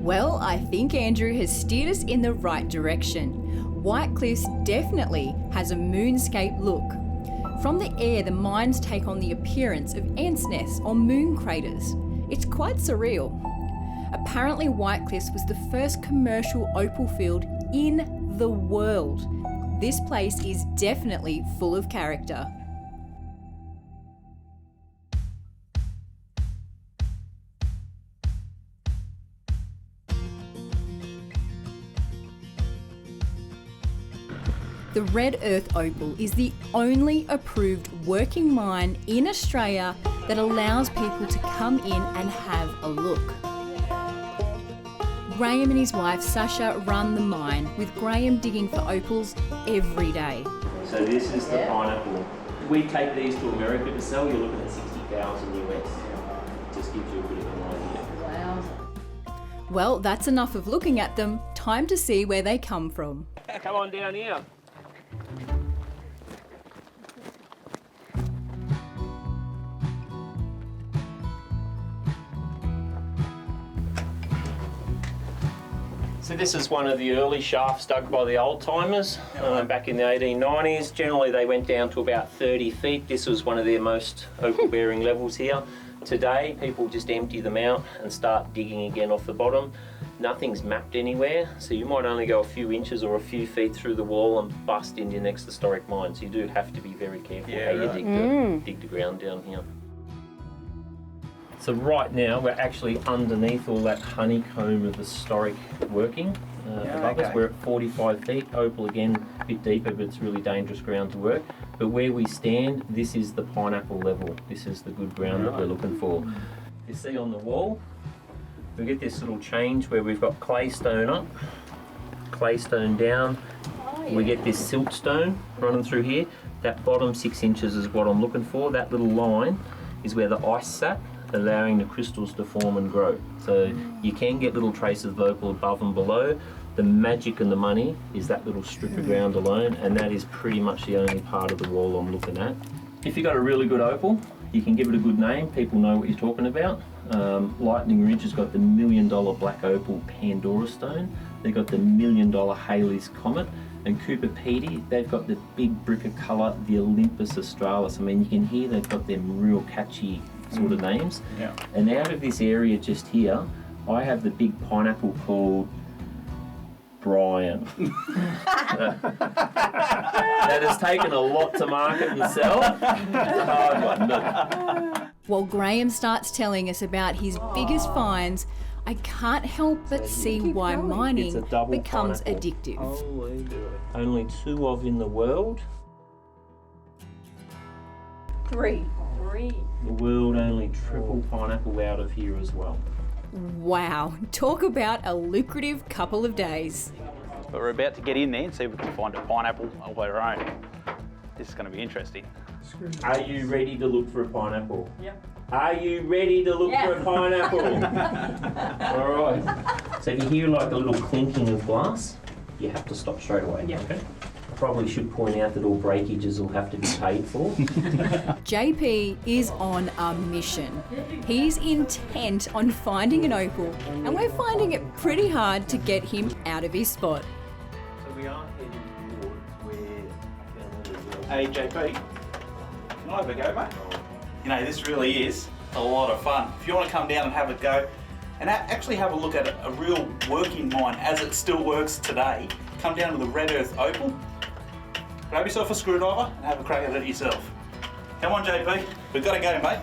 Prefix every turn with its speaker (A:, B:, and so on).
A: Well, I think Andrew has steered us in the right direction. White Cliffs definitely has a moonscape look. From the air, the mines take on the appearance of ants' nests or moon craters. It's quite surreal. Apparently, White Cliffs was the first commercial opal field in the world. This place is definitely full of character. The Red Earth Opal is the only approved working mine in Australia that allows people to come in and have a look. Graham and his wife Sasha run the mine, with Graham digging for opals every day.
B: So this is the pineapple. If we take these to America to sell, you're looking at 60,000 US. Just gives you a bit of an idea.
A: Wow. Well, that's enough of looking at them. Time to see where they come from.
B: Come on down here. So this is one of the early shafts dug by the old timers back in the 1890s. Generally they went down to about 30 feet. This was one of their most opal bearing levels here. Today people just empty them out and start digging again off the bottom. Nothing's mapped anywhere, so you might only go a few inches or a few feet through the wall and bust into your next historic mine. So you do have to be very careful how you dig the ground down here. So right now we're actually underneath all that honeycomb of historic working above us. We're at 45 feet. Opal again a bit deeper, but it's really dangerous ground to work. But where we stand, this is the pineapple level. This is the good ground that we're looking for. You see on the wall, we get this little change where we've got claystone up, claystone down. We get this siltstone running through here. That bottom 6 inches is what I'm looking for. That little line is where the ice sat, allowing the crystals to form and grow. So you can get little traces of opal above and below. The magic and the money is that little strip of ground alone, and that is pretty much the only part of the wall I'm looking at. If you've got a really good opal, you can give it a good name. People know what you're talking about. Lightning Ridge has got the $1 million black opal Pandora stone. They've got the $1 million Halley's Comet. And Cooper Pedy, they've got the big brick of colour, the Olympus Australis. I mean, you can hear they've got them real catchy sort of names. Yeah. And out of this area just here, I have the big pineapple called Brian. That has taken a lot to market and sell. It's a hard one, but...
A: While Graham starts telling us about his biggest finds, I can't help but see why mining becomes addictive.
B: Only 2 of in the world.
A: 3.
B: The world only triple pineapple out of here as well.
A: Wow, talk about a lucrative couple of days.
C: But we're about to get in there and see if we can find a pineapple of our own. This is going to be interesting.
B: Are you ready to look for a pineapple? Yep. Are you ready to look for a pineapple? All right. So if you hear like a little clinking of glass, you have to stop straight away. Yeah. Okay. I probably should point out that all breakages will have to be paid for.
A: JP is on a mission. He's intent on finding an opal, and we're finding it pretty hard to get him out of his spot.
B: So we are heading towards where...
C: Hey JP, can I have a go, mate? You know, this really is a lot of fun. If you want to come down and have a go and actually have a look at a real working mine as it still works today, come down to the Red Earth Opal, grab yourself a screwdriver and have a crack at it yourself. Come on JP, we've got to go, mate.